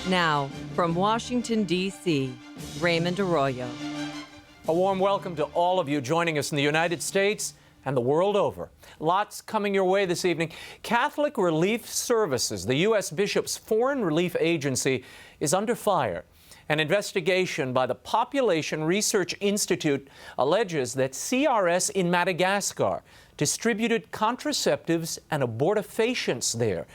Now, from Washington, D.C., Raymond Arroyo. A warm welcome to all of you joining us in the United States and the world over. Lots coming your way this evening. Catholic Relief Services, the U.S. Bishop's Foreign Relief Agency, is under fire. An investigation by the Population Research Institute alleges that CRS in Madagascar distributed contraceptives and abortifacients there,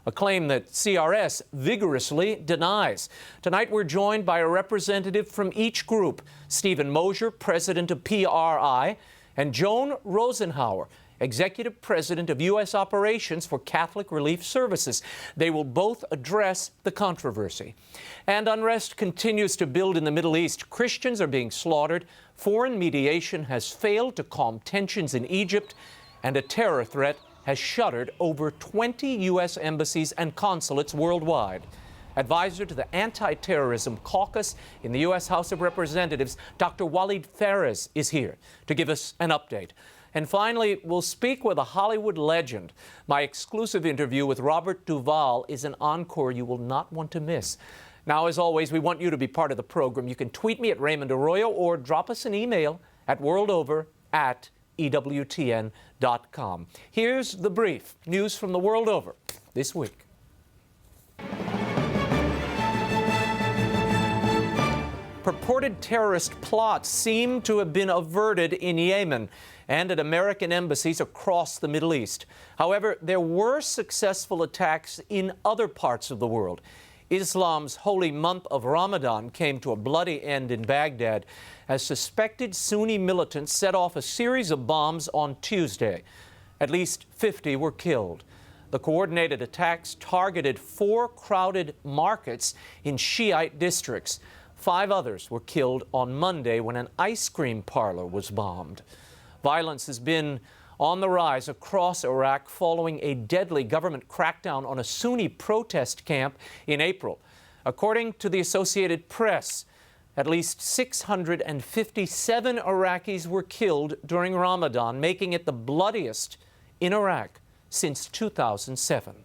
a claim that CRS vigorously denies. Tonight we're joined by a representative from each group, STEVEN Mosheer, president of PRI, and JOAN ROSENHAUER, executive president of U.S. Operations for Catholic Relief Services. They will both address the controversy. And unrest continues to build in the Middle East. Christians are being slaughtered. Foreign mediation has failed to calm tensions in Egypt, and a terror threat has shuttered over 20 U.S. embassies and consulates worldwide. Advisor to the Anti-Terrorism Caucus in the U.S. House of Representatives, Dr. WALID PHARES, is here to give us an update. And finally, we'll speak with a Hollywood legend. My exclusive interview with Robert Duvall is an encore you will not want to miss. Now, as always, we want you to be part of the program. You can tweet me at Raymond Arroyo or drop us an email at worldover@EWTN.com. Here's the brief news from the world over this week. Purported terrorist plots seem to have been averted in Yemen and at American embassies across the Middle East. However, there were successful attacks in other parts of the world. Islam's holy month of Ramadan came to a bloody end in Baghdad as suspected Sunni militants set off a series of bombs on Tuesday. At least 50 were killed. The coordinated attacks targeted 4 crowded markets in Shiite districts. 5 others were killed on Monday when an ice cream parlor was bombed. Violence has been on the rise across Iraq following a deadly government crackdown on a Sunni protest camp in April. According to the Associated Press, at least 657 Iraqis were killed during Ramadan, making it the bloodiest in Iraq since 2007.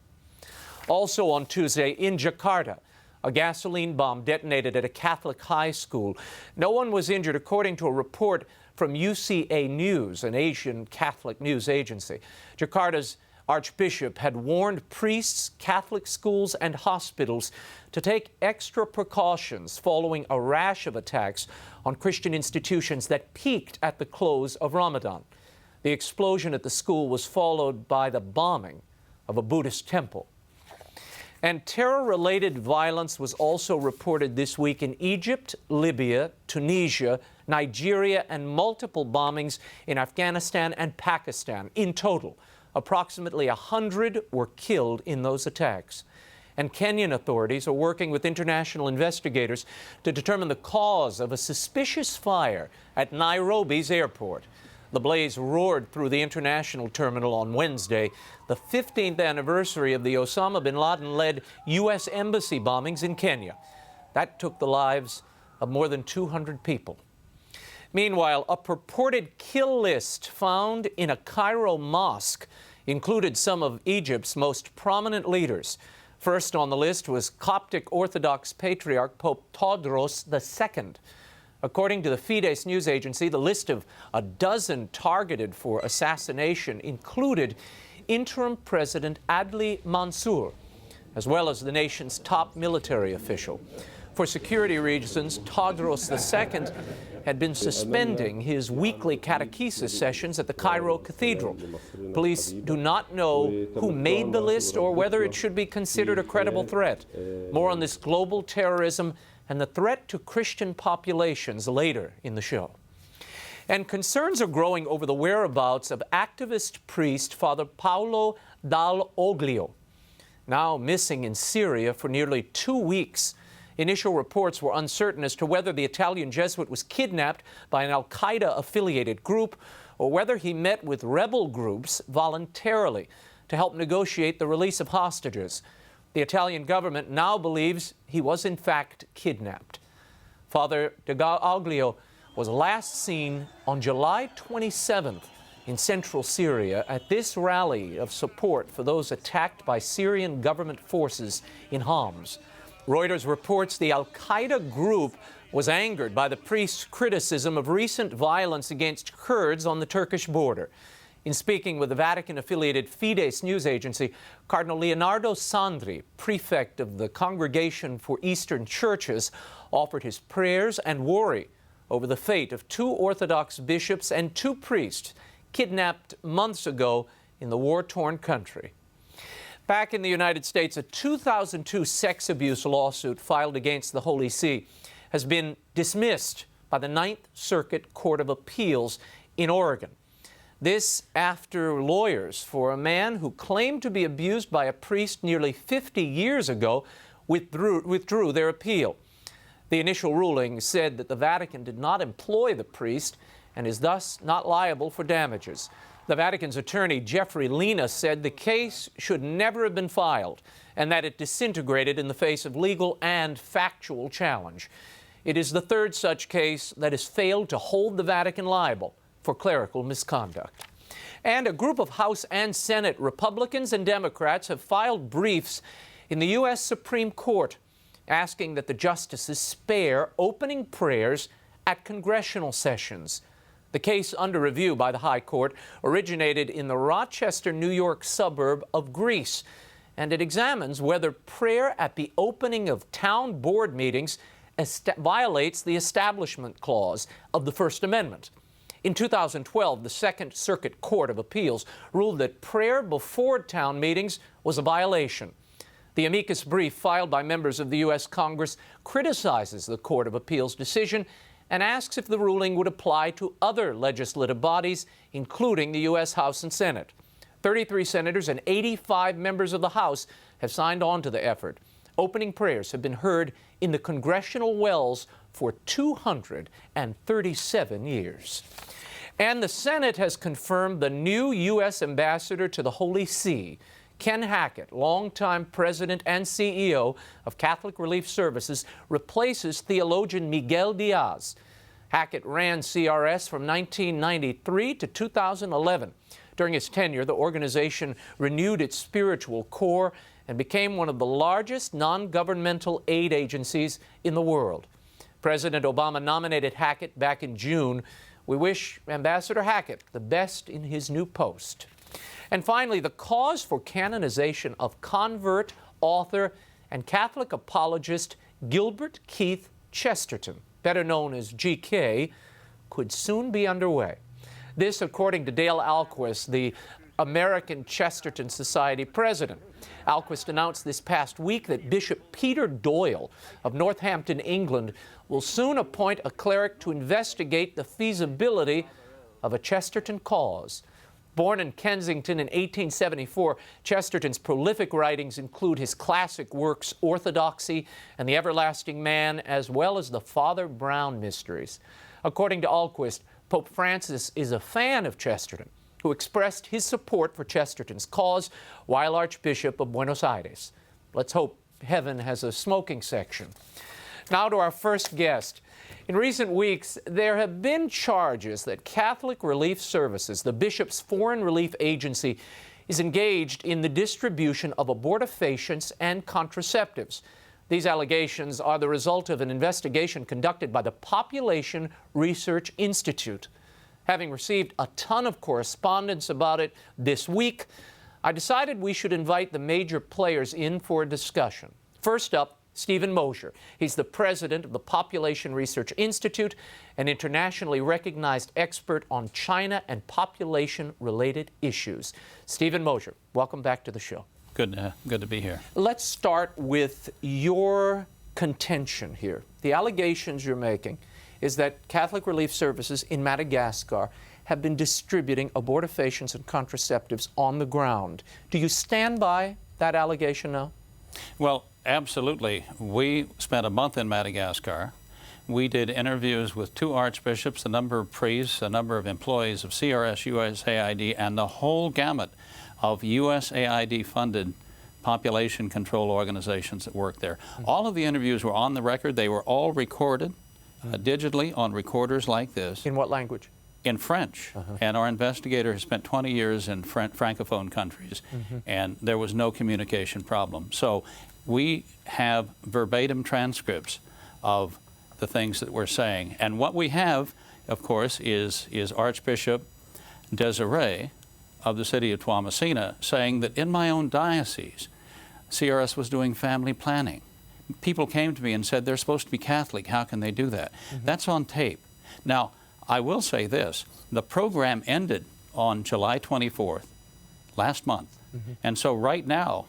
Also on Tuesday in Jakarta, a gasoline bomb detonated at a Catholic high school. No one was injured, according to a report from UCA News, an Asian Catholic news agency. Jakarta's Archbishop had warned priests, Catholic schools, and hospitals to take extra precautions following a rash of attacks on Christian institutions that peaked at the close of Ramadan. The explosion at the school was followed by the bombing of a Buddhist temple. And terror-related violence was also reported this week in Egypt, Libya, Tunisia, Nigeria, and multiple bombings in Afghanistan and Pakistan. In total, approximately 100 were killed in those attacks. And Kenyan authorities are working with international investigators to determine the cause of a suspicious fire at Nairobi's airport. The blaze roared through the international terminal on Wednesday, the 15th anniversary of the Osama bin Laden-led U.S. Embassy bombings in Kenya. That took the lives of more than 200 people. Meanwhile, a purported kill list found in a Cairo mosque included some of Egypt's most prominent leaders. First on the list was Coptic Orthodox Patriarch Pope Tewodros II. According to the Fides news agency, the list of a dozen targeted for assassination included interim President Adli Mansour, as well as the nation's top military official. For security reasons, Tewodros II had been suspending his weekly catechesis sessions at the Cairo Cathedral. Police do not know who made the list or whether it should be considered a credible threat. More on this global terrorism and the threat to Christian populations later in the show. And concerns are growing over the whereabouts of activist priest Father Paolo Dal Oglio, now missing in Syria for nearly 2 weeks. Initial reports were uncertain as to whether the Italian Jesuit was kidnapped by an al-Qaeda-affiliated group or whether he met with rebel groups voluntarily to help negotiate the release of hostages. The Italian government now believes he was in fact kidnapped. Father Duvalle was last seen on July 27th in central Syria at this rally of support for those attacked by Syrian government forces in Homs. Reuters reports the al-Qaeda group was angered by the priest's criticism of recent violence against Kurds on the Turkish border. In speaking with the Vatican-affiliated Fides news agency, Cardinal Leonardo Sandri, prefect of the Congregation for Eastern Churches, offered his prayers and worry over the fate of 2 Orthodox bishops and 2 priests kidnapped months ago in the war-torn country. Back in the United States, a 2002 sex abuse lawsuit filed against the Holy See has been dismissed by the Ninth Circuit Court of Appeals in Oregon. This after lawyers for a man who claimed to be abused by a priest nearly 50 years ago withdrew their appeal. The initial ruling said that the Vatican did not employ the priest and is thus not liable for damages. The Vatican's attorney, Jeffrey Lena, said the case should never have been filed and that it disintegrated in the face of legal and factual challenge. It is the 3rd such case that has failed to hold the Vatican liable for clerical misconduct. And a group of House and Senate Republicans and Democrats have filed briefs in the U.S. Supreme Court asking that the justices spare opening prayers at congressional sessions. The case under review by the High Court originated in the Rochester, New York suburb of Greece, and it examines whether prayer at the opening of town board meetings violates the Establishment Clause of the First Amendment. In 2012, the Second Circuit Court of Appeals ruled that prayer before town meetings was a violation. The amicus brief filed by members of the U.S. Congress criticizes the Court of Appeals decision and asks if the ruling would apply to other legislative bodies, including the U.S. House and Senate. 33 senators and 85 members of the House have signed on to the effort. Opening prayers have been heard in the congressional wells for 237 years. And the Senate has confirmed the new U.S. ambassador to the Holy See. Ken Hackett, longtime president and CEO of Catholic Relief Services, replaces theologian Miguel Diaz. Hackett ran CRS from 1993 to 2011. During his tenure, the organization renewed its spiritual core and became one of the largest non-governmental aid agencies in the world. President Obama nominated Hackett back in June. We wish Ambassador Hackett the best in his new post. And finally, the cause for canonization of convert, author, and Catholic apologist Gilbert Keith Chesterton, better known as GK, could soon be underway. This, according to Dale Ahlquist, the American Chesterton Society president. Ahlquist announced this past week that Bishop Peter Doyle of Northampton, England, will soon appoint a cleric to investigate the feasibility of a Chesterton cause. Born in Kensington in 1874, Chesterton's prolific writings include his classic works Orthodoxy and The Everlasting Man, as well as the Father Brown Mysteries. According to Ahlquist, Pope Francis is a fan of Chesterton, who expressed his support for Chesterton's cause while Archbishop of Buenos Aires. Let's hope heaven has a smoking section. Now to our first guest. In recent weeks, there have been charges that Catholic Relief Services, the Bishop's foreign relief agency, is engaged in the distribution of abortifacients and contraceptives. These allegations are the result of an investigation conducted by the Population Research Institute. Having received a ton of correspondence about it this week, I decided we should invite the major players in for a discussion. First up, STEVEN MOSHER. He's the president of the Population Research Institute, an internationally recognized expert on China and population-related issues. STEVEN Mosher, welcome back to the show. Good to be here. Let's start with your contention here. The allegations you're making is that Catholic Relief Services in Madagascar have been distributing abortifacients and contraceptives on the ground. Do you stand by that allegation now? Well, absolutely. We spent a month in Madagascar. We did interviews with 2 archbishops, a number of priests, a number of employees of CRS, USAID, and the whole gamut of USAID-funded population control organizations that work there. All of the interviews were on the record. They were all recorded digitally on recorders like this. In what language? In French. And our investigator has spent 20 years in Francophone countries, and there was no communication problem. So we have verbatim transcripts of the things that we're saying. And what we have, of course, is Archbishop Desiree of the city of Tuamasina saying that in my own diocese, CRS was doing family planning. People came to me and said, they're supposed to be Catholic, how can they do that? That's on tape. Now, I will say this, the program ended on July 24th, last month. And so right now,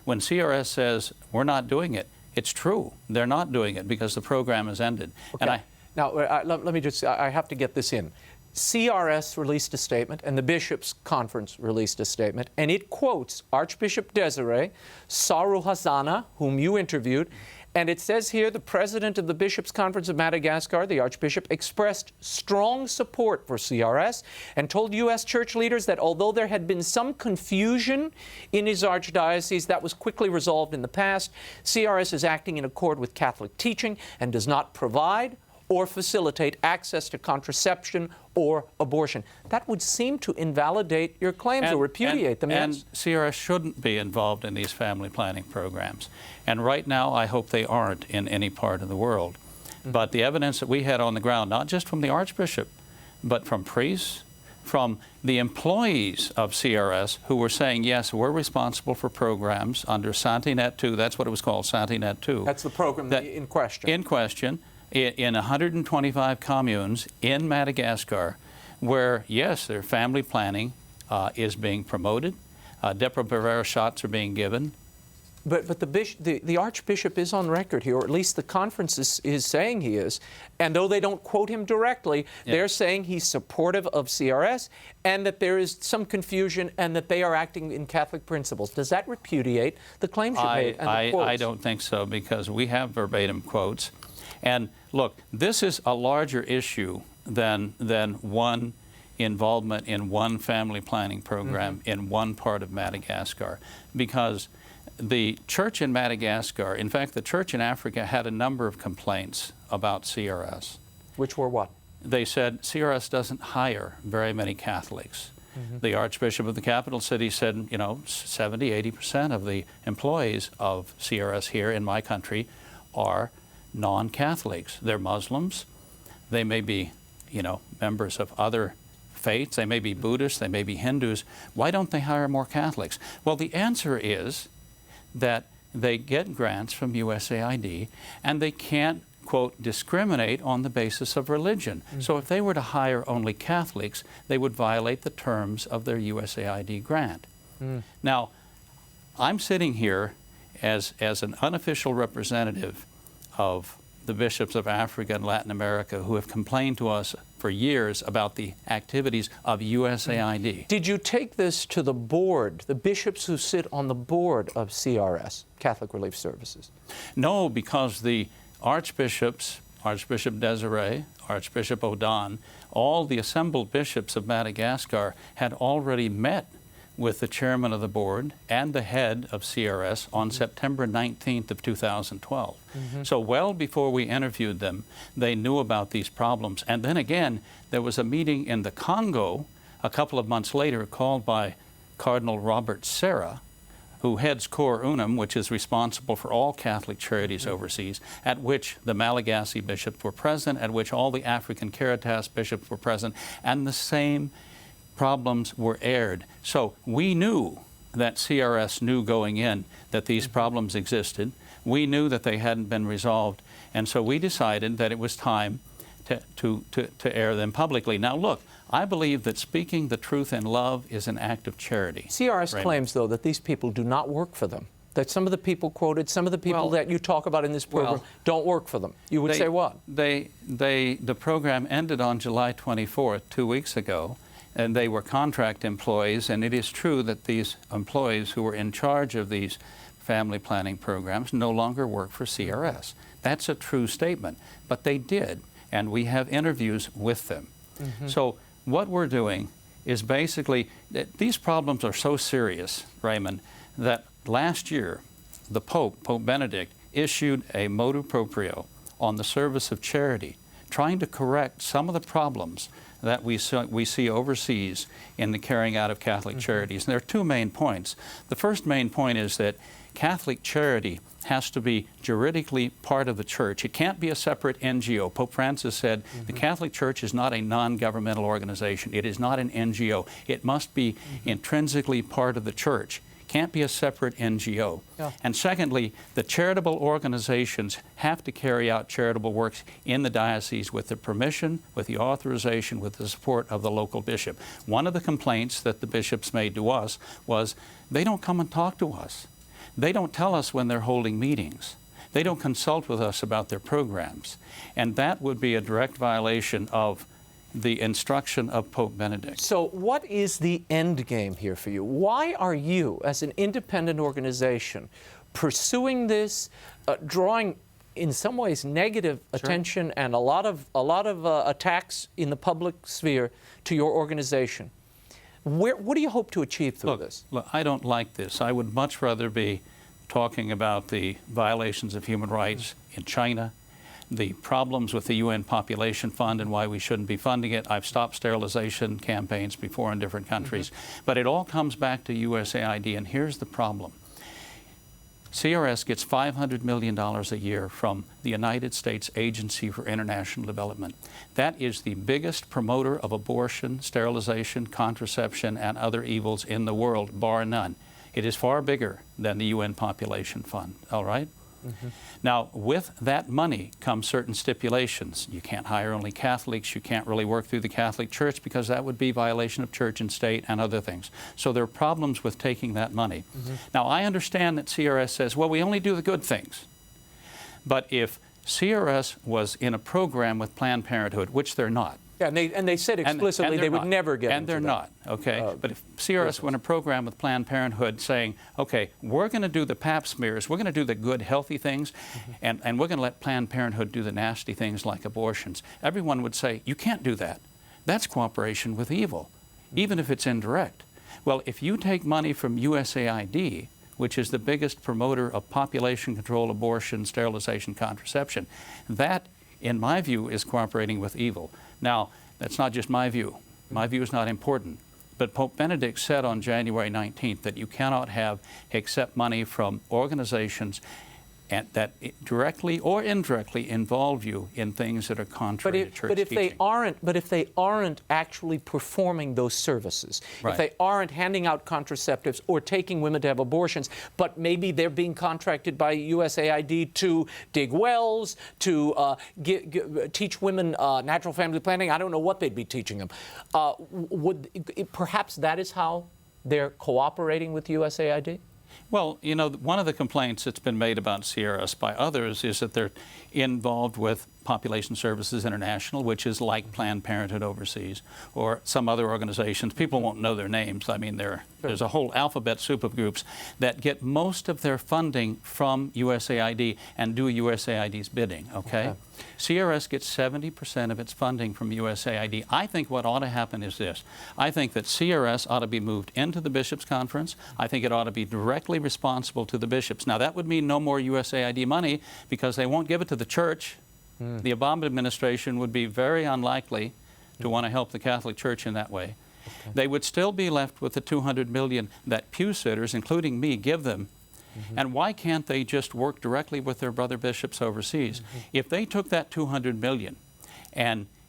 when CRS says we're not doing it, it's true. They're not doing it because the program has ended. Okay. And now, let me just, I have to get this in. CRS released a statement, and the Bishops' Conference released a statement, and it quotes Archbishop Desiree, Saru Hasana, whom you interviewed, and it says here, the president of the Bishops' Conference of Madagascar, the Archbishop, expressed strong support for CRS and told U.S. church leaders that although there had been some confusion in his archdiocese, that was quickly resolved in the past. CRS is acting in accord with Catholic teaching and does not provide or facilitate access to contraception or abortion. That would seem to invalidate your claims or repudiate them. And CRS shouldn't be involved in these family planning programs. And right now, I hope they aren't in any part of the world. But the evidence that we had on the ground, not just from the Archbishop, but from priests, from the employees of CRS who were saying, yes, we're responsible for programs under Santinet 2. That's what it was called, Santinet 2. That's the program in question. In question. In 125 communes in Madagascar, where, yes, their family planning is being promoted, Depo-Provera shots are being given. But the Archbishop is on record here, or at least the conference is saying he is, and though they don't quote him directly, they're saying he's supportive of CRS and that there is some confusion and that they are acting in Catholic principles. Does that repudiate the claims you made and the quotes? I don't think so, because we have verbatim quotes. And look, this is a larger issue than one involvement in one family planning program in one part of Madagascar, because the church in Madagascar, in fact, the church in Africa had a number of complaints about CRS. Which were what? They said CRS doesn't hire very many Catholics. The Archbishop of the capital city said, you know, 70–80% of the employees of CRS here in my country are non-Catholics. They're Muslims. They may be, you know, members of other faiths. They may be Buddhists. They may be Hindus. Why don't they hire more Catholics? Well, the answer is that they get grants from USAID and they can't, quote, discriminate on the basis of religion. So if they were to hire only Catholics, they would violate the terms of their USAID grant. Now, I'm sitting here as an unofficial representative of the bishops of Africa and Latin America who have complained to us for years about the activities of USAID. Did you take this to the board, the bishops who sit on the board of CRS, Catholic Relief Services? No, because the archbishops, Archbishop Desiree, Archbishop Odan, all the assembled bishops of Madagascar had already met with the chairman of the board and the head of CRS on September 19th of 2012. So well before we interviewed them, they knew about these problems. And then again, there was a meeting in the Congo a couple of months later called by Cardinal Robert Serra, who heads Cor Unum, which is responsible for all Catholic charities overseas, at which the Malagasy bishops were present, at which all the African Caritas bishops were present, and the same problems were aired. So we knew that CRS knew going in that these problems existed. We knew that they hadn't been resolved, and so we decided that it was time to air them publicly. Now look, I believe that speaking the truth in love is an act of charity. CRS claims, though, that these people do not work for them, that some of the people quoted, some of the people that you talk about in this program don't work for them. You would say what? The program ended on July 24th, 2 weeks ago, and they were contract employees, and it is true that these employees who were in charge of these family planning programs no longer work for CRS. That's a true statement, but they did, and we have interviews with them. So what we're doing is basically, these problems are so serious, Raymond, that last year, the Pope Benedict, issued a motu proprio on the service of charity, trying to correct some of the problems that we see overseas in the carrying out of Catholic charities. And there are two main points. The first main point is that Catholic charity has to be juridically part of the church. It can't be a separate NGO. Pope Francis said the Catholic Church is not a non-governmental organization. It is not an NGO. It must be intrinsically part of the church. Can't be a separate NGO. Yeah. And secondly, the charitable organizations have to carry out charitable works in the diocese with the permission, with the authorization, with the support of the local bishop. One of the complaints that the bishops made to us was they don't come and talk to us. They don't tell us when they're holding meetings. They don't consult with us about their programs. And that would be a direct violation of the instruction of Pope Benedict. So what is the end game here for you? Why are you, as an independent organization, pursuing this, drawing in some ways negative attention and a lot of attacks in the public sphere to your organization? What do you hope to achieve through this? Look, I don't like this. I would much rather be talking about the violations of human rights in China, the problems with the UN Population Fund and why we shouldn't be funding it. I've stopped sterilization campaigns before in different countries. But it all comes back to USAID, and here's the problem. CRS gets $500 million a year from the United States Agency for International Development. That is the biggest promoter of abortion, sterilization, contraception, and other evils in the world, bar none. It is far bigger than the UN Population Fund, all right? Now, with that money comes certain stipulations. You can't hire only Catholics. You can't really work through the Catholic Church because that would be violation of church and state and other things. So there are problems with taking that money. Now, I understand that CRS says, well, we only do the good things. But if CRS was in a program with Planned Parenthood, which they're not, yeah, and they said explicitly they would never get into that. And they're not, okay? But if CRS were in a program with Planned Parenthood saying, okay, we're going to do the pap smears, we're going to do the good, healthy things, and we're going to let Planned Parenthood do the nasty things like abortions, everyone would say, you can't do that. That's cooperation with evil, even if it's indirect. Well, if you take money from USAID, which is the biggest promoter of population control, abortion, sterilization, contraception, that, in my view, is cooperating with evil. Now, that's not just my view. My view is not important. But Pope Benedict said on January 19th that you cannot accept money from organizations that directly or indirectly involve you in things that are contrary to church teaching. But if they aren't actually performing those services, if they aren't handing out contraceptives or taking women to have abortions, but maybe they're being contracted by USAID to dig wells, to teach women natural family planning, I don't know what they'd be teaching them. Perhaps that is how they're cooperating with USAID? Well, you know, one of the complaints that's been made about CRS by others is that they're involved with Population Services International, which is like Planned Parenthood overseas, or some other organizations. People won't know their names. I mean, there's a whole alphabet soup of groups that get most of their funding from USAID and do USAID's bidding, okay? CRS gets 70% of its funding from USAID. I think what ought to happen is this. I think that CRS ought to be moved into the Bishops' Conference. I think it ought to be directly responsible to the bishops. Now, that would mean no more USAID money because they won't give it to the church. The Obama administration would be very unlikely to want to help the Catholic Church in that way. They would still be left with the $200 million that pew sitters, including me, give them. And why can't they just work directly with their brother bishops overseas? If they took that $200 million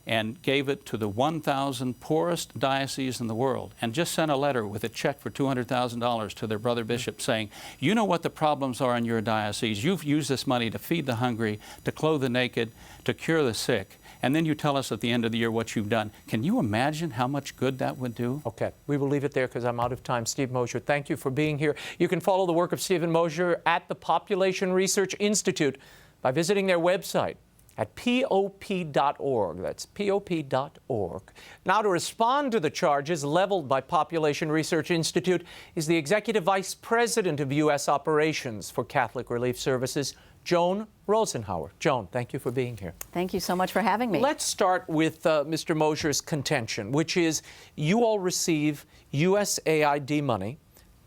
and gave it to the 1,000 poorest dioceses in the world and just sent a letter with a check for $200,000 to their brother bishop saying, you know what the problems are in your diocese. You've used this money to feed the hungry, to clothe the naked, to cure the sick, and then you tell us at the end of the year what you've done. Can you imagine how much good that would do? Okay, we will leave it there because I'm out of time. Steve Mosher, thank you for being here. You can follow the work of Steven Mosher at the Population Research Institute by visiting their website at pop.org. That's pop.org. Now, to respond to the charges leveled by Population Research Institute is the Executive Vice President of U.S. Operations for Catholic Relief Services, JOAN ROSENHAUER. JOAN, thank you for being here. Thank you so much for having me. Let's start with Mr. Mosher's contention, which is you all receive USAID money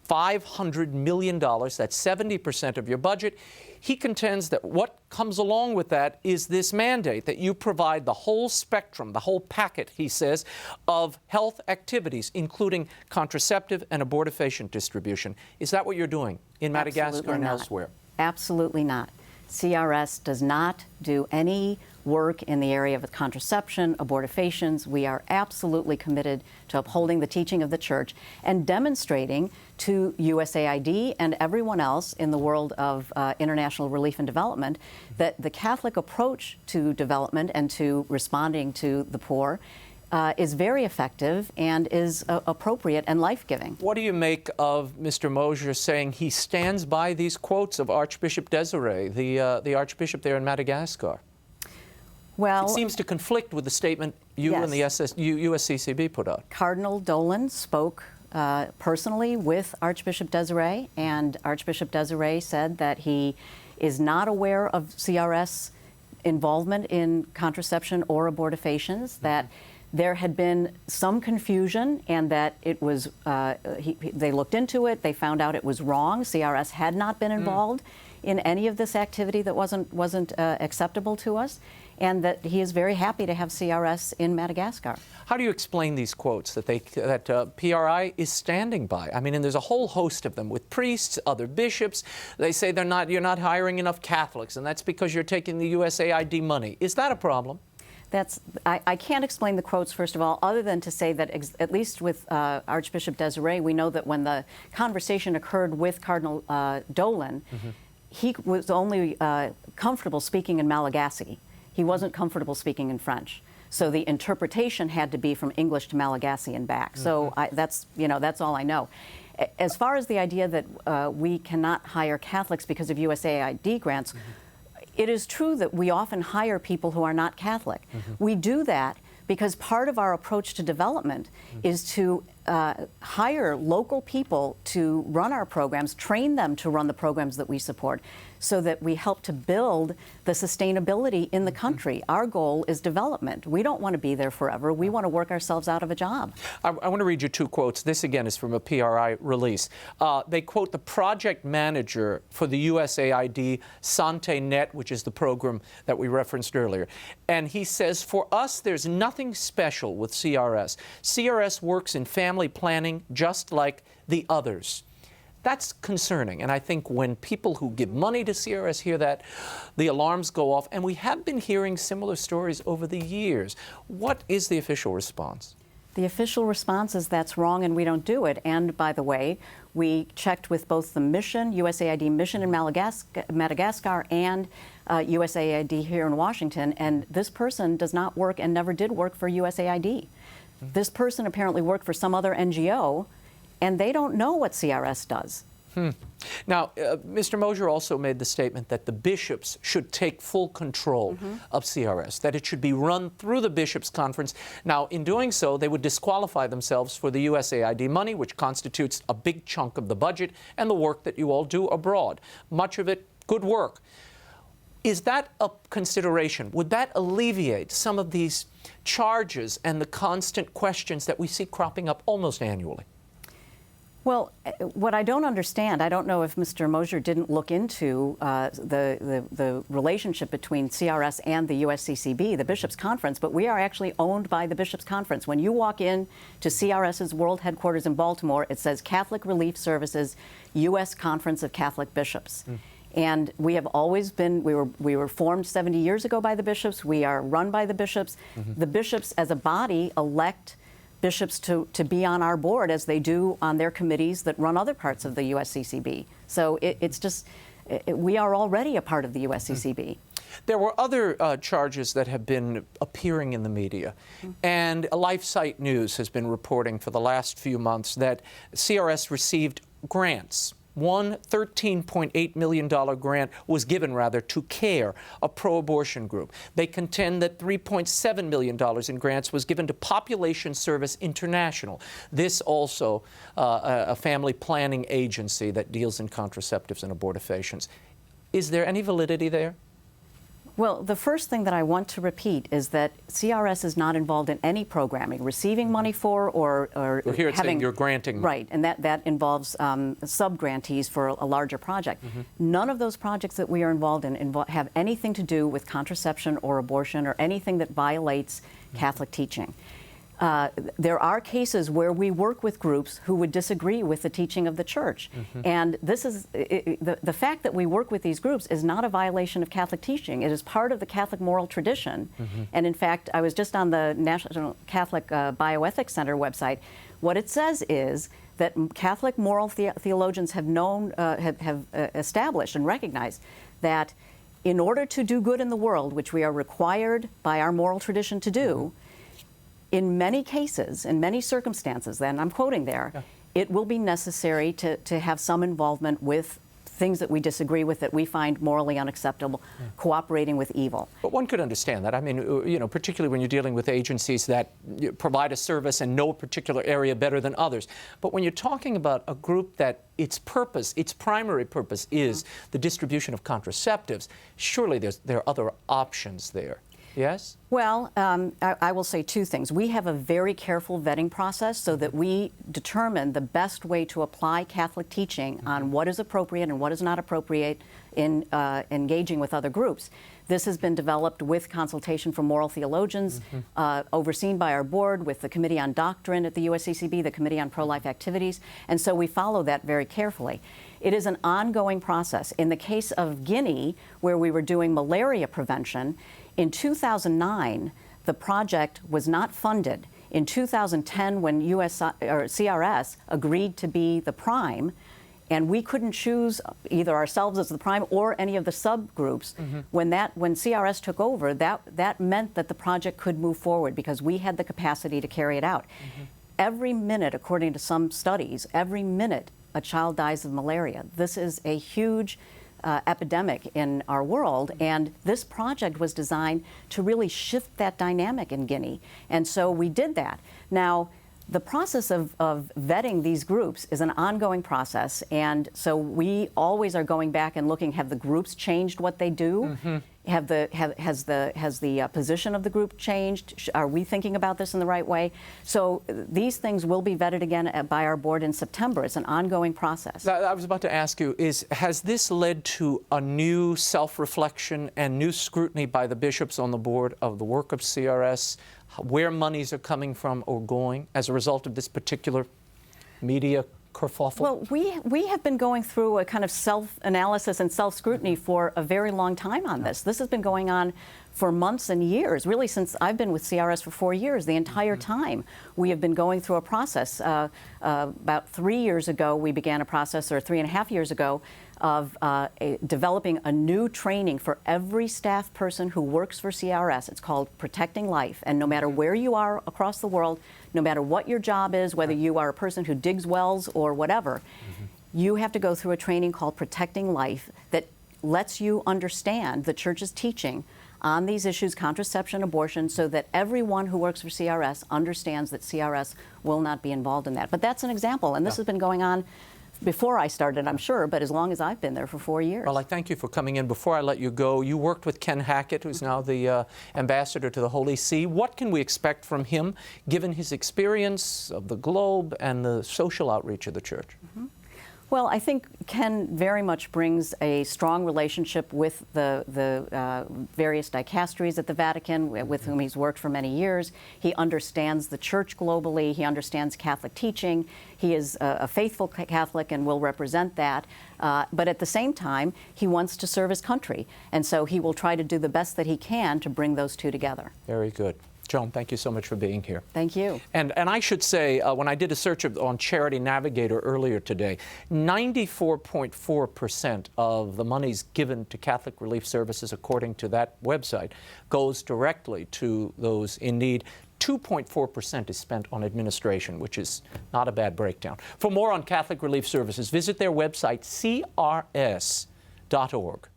$500 million. That's 70% of your budget. He contends that what comes along with that is this mandate that you provide the whole spectrum, the whole packet, he says, of health activities, including contraceptive and abortifacient distribution. Is that what you're doing in Madagascar and elsewhere? Absolutely not. CRS does not do any work in the area of contraception, abortifacients. We are absolutely committed to upholding the teaching of the Church and demonstrating to USAID and everyone else in the world of international relief and development that the Catholic approach to development and to responding to the poor is very effective and is appropriate and life-giving. What do you make of Mr. Mosher saying he stands by these quotes of Archbishop Desiree, the Archbishop there in Madagascar? Well, it seems to conflict with the statement you yes. and the USCCB put out. Cardinal Dolan spoke personally with Archbishop Desiree, and Archbishop Desiree said that he is not aware of CRS involvement in contraception or abortifacients, that there had been some confusion and that it was, they looked into it, they found out it was wrong. CRS had not been involved in any of this activity that wasn't acceptable to us, and that he is very happy to have CRS in Madagascar. How do you explain these quotes that PRI is standing by? I mean, and there's a whole host of them with priests, other bishops. They say you're not hiring enough Catholics, and that's because you're taking the USAID money. Is that a problem? I can't explain the quotes, first of all, other than to say that at least with Archbishop Desiree, we know that when the conversation occurred with Cardinal Dolan, he was only comfortable speaking in Malagasy. He wasn't comfortable speaking in French. So the interpretation had to be from English to Malagasy and back. So that's all I know. As far as the idea that we cannot hire Catholics because of USAID grants, it is true that we often hire people who are not Catholic. We do that because part of our approach to development is to hire local people to run our programs, train them to run the programs that we support, so that we help to build the sustainability in the country. Our goal is development. We don't want to be there forever. We want to work ourselves out of a job. I want to read you two quotes. This, again, is from a PRI release. They quote the project manager for the USAID Sante Net, which is the program that we referenced earlier. And he says, for us, there's nothing special with CRS. CRS works in family planning just like the others. That's concerning, and I think when people who give money to CRS hear that, the alarms go off, and we have been hearing similar stories over the years. What is the official response? The official response is that's wrong and we don't do it. And by the way, we checked with both the mission, USAID mission in Madagascar, and USAID here in Washington, and this person does not work and never did work for USAID. This person apparently worked for some other NGO, and they don't know what CRS does. Now, Mr. Mosher also made the statement that the bishops should take full control of CRS, that it should be run through the bishops' conference. Now, in doing so, they would disqualify themselves for the USAID money, which constitutes a big chunk of the budget and the work that you all do abroad. Much of it, good work. Is that a consideration? Would that alleviate some of these charges and the constant questions that we see cropping up almost annually? Well, what I don't understand, I don't know if Mr. Mosher didn't look into the relationship between CRS and the USCCB, the Bishops' Conference, but we are actually owned by the Bishops' Conference. When you walk in to CRS's world headquarters in Baltimore, it says Catholic Relief Services, U.S. Conference of Catholic Bishops. And we have always been, we were formed 70 years ago by the bishops. We are run by the bishops. The bishops as a body elect bishops to be on our board as they do on their committees that run other parts of the USCCB. So it's just, we are already a part of the USCCB. There were other charges that have been appearing in the media, and LifeSite News has been reporting for the last few months that CRS received grants. One $13.8 million grant was given, to CARE, a pro-abortion group. They contend that $3.7 million in grants was given to Population Service International. This also a family planning agency that deals in contraceptives and abortifacients. Is there any validity there? Well, the first thing that I want to repeat is that CRS is not involved in any programming, receiving money for or Well, here it's saying you're granting. Right, and that involves sub-grantees for a larger project. None of those projects that we are involved in have anything to do with contraception or abortion or anything that violates Catholic teaching. There are cases where we work with groups who would disagree with the teaching of the Church. And this is the fact that we work with these groups is not a violation of Catholic teaching. It is part of the Catholic moral tradition. And in fact, I was just on the National Catholic Bioethics Center website. What it says is that Catholic moral theologians have established and recognized that in order to do good in the world, which we are required by our moral tradition to do, in many cases, in many circumstances, then I'm quoting there, it will be necessary to have some involvement with things that we disagree with, that we find morally unacceptable, cooperating with evil. But one could understand that. I mean, you know, particularly when you're dealing with agencies that provide a service and know a particular area better than others. But when you're talking about a group that its purpose, its primary purpose is the distribution of contraceptives, surely there are other options there. Yes? Well, I will say two things. We have a very careful vetting process so that we determine the best way to apply Catholic teaching on what is appropriate and what is not appropriate in engaging with other groups. This has been developed with consultation from moral theologians, overseen by our board, with the Committee on Doctrine at the USCCB, the Committee on Pro-Life Activities, and so we follow that very carefully. It is an ongoing process. In the case of Guinea, where we were doing malaria prevention, in 2009, the project was not funded. In 2010, when CRS agreed to be the prime, and we couldn't choose either ourselves as the prime or any of the subgroups, when CRS took over, that meant that the project could move forward because we had the capacity to carry it out. Every minute, according to some studies, every minute a child dies of malaria. This is a huge epidemic in our world, and this project was designed to really shift that dynamic in Guinea, and so we did that. Now, the process of vetting these groups is an ongoing process, and so we always are going back and looking, have the groups changed what they do? Has the position of the group changed? Are we thinking about this in the right way? So these things will be vetted again by our board in September. It's an ongoing process. I was about to ask you, has this led to a new self-reflection and new scrutiny by the bishops on the board of the work of CRS, where monies are coming from or going as a result of this particular media kerfuffle? Well, we have been going through a kind of self-analysis and self-scrutiny for a very long time on this. This has been going on for months and years, really since I've been with CRS for 4 years. The entire time we have been going through a process. About 3 years ago, we began a process, or 3.5 years ago, of developing a new training for every staff person who works for CRS. It's called Protecting Life, and no matter where you are across the world, no matter what your job is, whether you are a person who digs wells or whatever, you have to go through a training called Protecting Life that lets you understand the Church's teaching on these issues, contraception, abortion, so that everyone who works for CRS understands that CRS will not be involved in that. But that's an example, and this has been going on before I started, I'm sure, but as long as I've been there for 4 years. Well, I thank you for coming in. Before I let you go, you worked with Ken Hackett, who's now the ambassador to the Holy See. What can we expect from him, given his experience of the globe and the social outreach of the Church? Well, I think Ken very much brings a strong relationship with the various dicasteries at the Vatican, with whom he's worked for many years. He understands the Church globally. He understands Catholic teaching. He is a faithful Catholic and will represent that. But at the same time, he wants to serve his country. And so he will try to do the best that he can to bring those two together. Very good. Joan, thank you so much for being here. Thank you. And I should say, when I did a search on Charity Navigator earlier today, 94.4% of the monies given to Catholic Relief Services, according to that website, goes directly to those in need. 2.4% is spent on administration, which is not a bad breakdown. For more on Catholic Relief Services, visit their website, crs.org.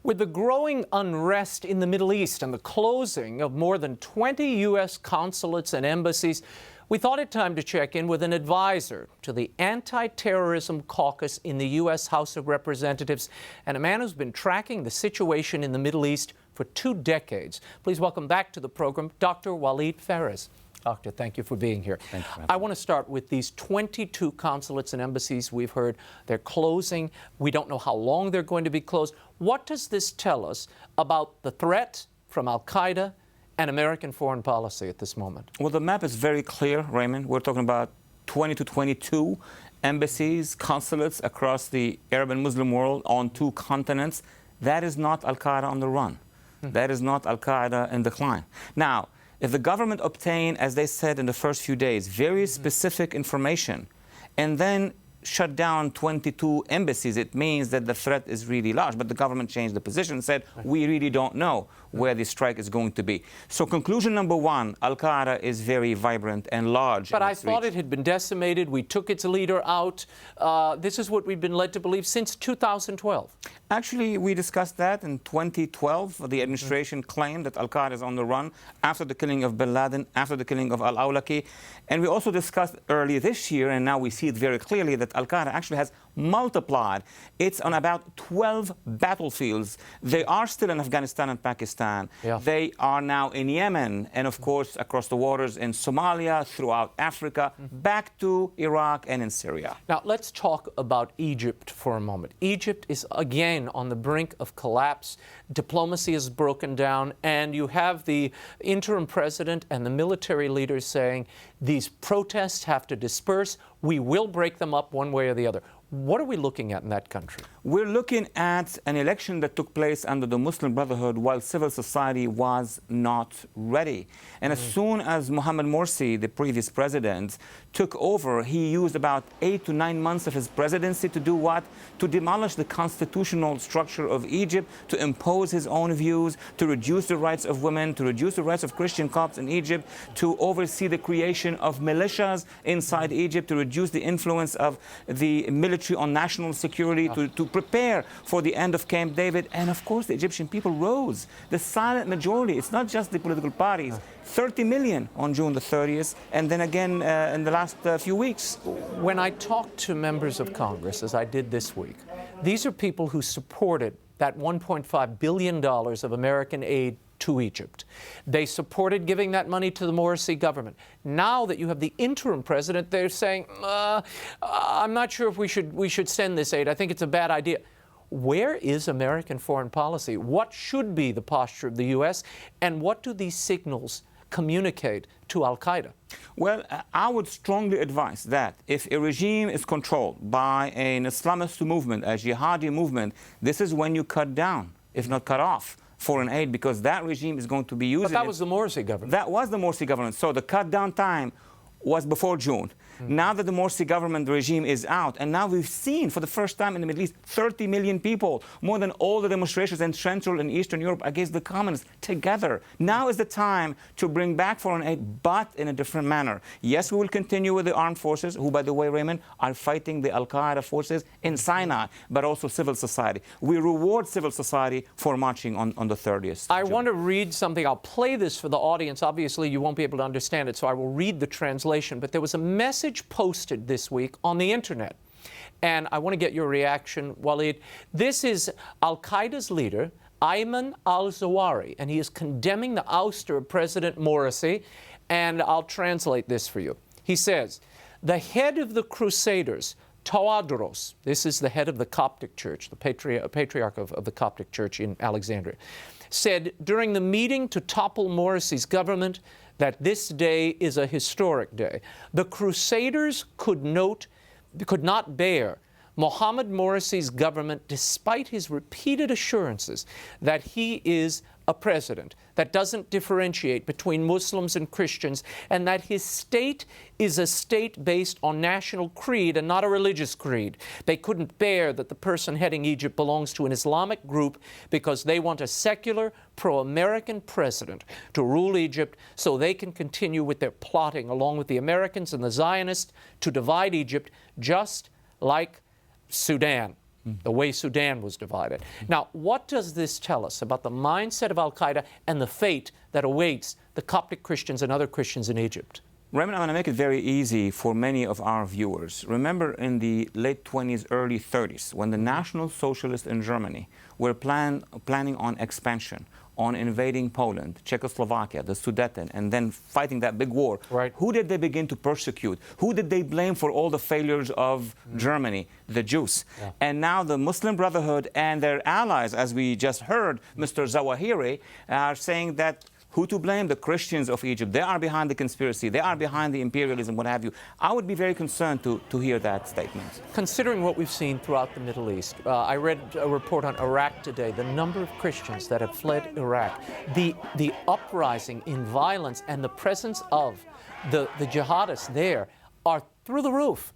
With the growing unrest in the Middle East and the closing of more than 20 U.S. consulates and embassies, We thought it time to check in with an advisor to the Anti-Terrorism Caucus in the U.S. House of Representatives and a man who's been tracking the situation in the Middle East for 2 decades. Please welcome back to the program Dr. WALID PHARES. Doctor, thank you for being here. Thank you. I want to start with these 22 consulates and embassies we've heard they're closing. We don't know how long they're going to be closed. What does this tell us about the threat from al-Qaeda and American foreign policy at this moment? Well, the map is very clear, Raymond. We're talking about 20 to 22 embassies, consulates across the Arab and Muslim world on 2 continents. That is not al-Qaeda on the run. That is not al-Qaeda in decline. Now, if the government obtained, as they said in the first few days, very specific information and then shut down 22 embassies, it means that the threat is really large. But the government changed the position and said, we really don't know where the strike is going to be. So conclusion number 1, al-Qaeda is very vibrant and large. But I thought it had been decimated. We took its leader out. This is what we've been led to believe since 2012. Actually, we discussed that in 2012. The administration claimed that al-Qaeda is on the run after the killing of bin Laden, after the killing of al-Awlaki. And we also discussed earlier this year, and now we see it very clearly, that al-Qaeda actually has multiplied. It's on about 12 battlefields. They are still in Afghanistan and Pakistan. Yeah. They are now in Yemen, and of course across the waters in Somalia, throughout Africa, back to Iraq and in Syria. Now, let's talk about Egypt for a moment. Egypt is again on the brink of collapse. Diplomacy is broken down, and you have the interim president and the military leaders saying these protests have to disperse. We will break them up one way or the other. What are we looking at in that country? We're looking at an election that took place under the Muslim Brotherhood while civil society was not ready. And as soon as Mohammed Morsi, the previous president, took over, he used about 8 to 9 months of his presidency to do what? To demolish the constitutional structure of Egypt, to impose his own views, to reduce the rights of women, to reduce the rights of Christian Copts in Egypt, to oversee the creation of militias inside Egypt, to reduce the influence of the military on national security, to prepare for the end of Camp David. And of course, the Egyptian people rose. The silent majority, it's not just the political parties, 30 million on June the 30th, and then again in the last few weeks. When I talk to members of Congress, as I did this week, these are people who supported that $1.5 billion of American aid to Egypt. They supported giving that money to the Morsi government. Now that you have the interim president, they're saying, I'm not sure if we should send this aid. I think it's a bad idea. Where is American foreign policy? What should be the posture of the U.S., and what do these signals communicate to al-Qaeda? Well, I would strongly advise that if a regime is controlled by an Islamist movement, a jihadi movement, this is when you cut down, if not cut off, foreign aid, because that regime is going to be using it. But that was the Morsi government. That was the Morsi government. So the cut down time was before June. Now that the Morsi government regime is out, and now we've seen for the first time in the Middle East 30 million people, more than all the demonstrations in Central and Eastern Europe against the communists together. Now is the time to bring back foreign aid, but in a different manner. Yes, we will continue with the armed forces, who, by the way, Raymond, are fighting the al-Qaeda forces in Sinai, but also civil society. We reward civil society for marching on the 30th. I want to read something. I'll play this for the audience. Obviously, you won't be able to understand it, so I will read the translation. But there was a message posted this week on the internet, and I want to get your reaction, Walid. This is al-Qaeda's leader, Ayman al-Zawahiri, and he is condemning the ouster of President Morsi, and I'll translate this for you. He says, the head of the Crusaders, Tawadros, this is the head of the Coptic Church, the patriarch of the Coptic Church in Alexandria, said during the meeting to topple Morsi's government that this day is a historic day. The Crusaders could not bear Mohammed Morsi's government, despite his repeated assurances that he is a president that doesn't differentiate between Muslims and Christians, and that his state is a state based on national creed and not a religious creed. They couldn't bear that the person heading Egypt belongs to an Islamic group because they want a secular, pro-American president to rule Egypt so they can continue with their plotting along with the Americans and the Zionists to divide Egypt, just like Sudan, the way Sudan was divided. Now, what does this tell us about the mindset of al-Qaeda and the fate that awaits the Coptic Christians and other Christians in Egypt? Raymond, I'm going to make it very easy for many of our viewers. Remember in the late 20s, early 30s, when the National Socialists in Germany were planning on expansion, on invading Poland, Czechoslovakia, the Sudeten, and then fighting that big war, right. Who did they begin to persecute? Who did they blame for all the failures of Germany? The Jews. Yeah. And now the Muslim Brotherhood and their allies, as we just heard, Mr. Zawahiri, are saying that who to blame? The Christians of Egypt. They are behind the conspiracy. They are behind the imperialism, what have you. I would be very concerned to hear that statement. Considering what we've seen throughout the Middle East, I read a report on Iraq today, the number of Christians that have fled Iraq, the uprising in violence and the presence of the jihadists there are through the roof.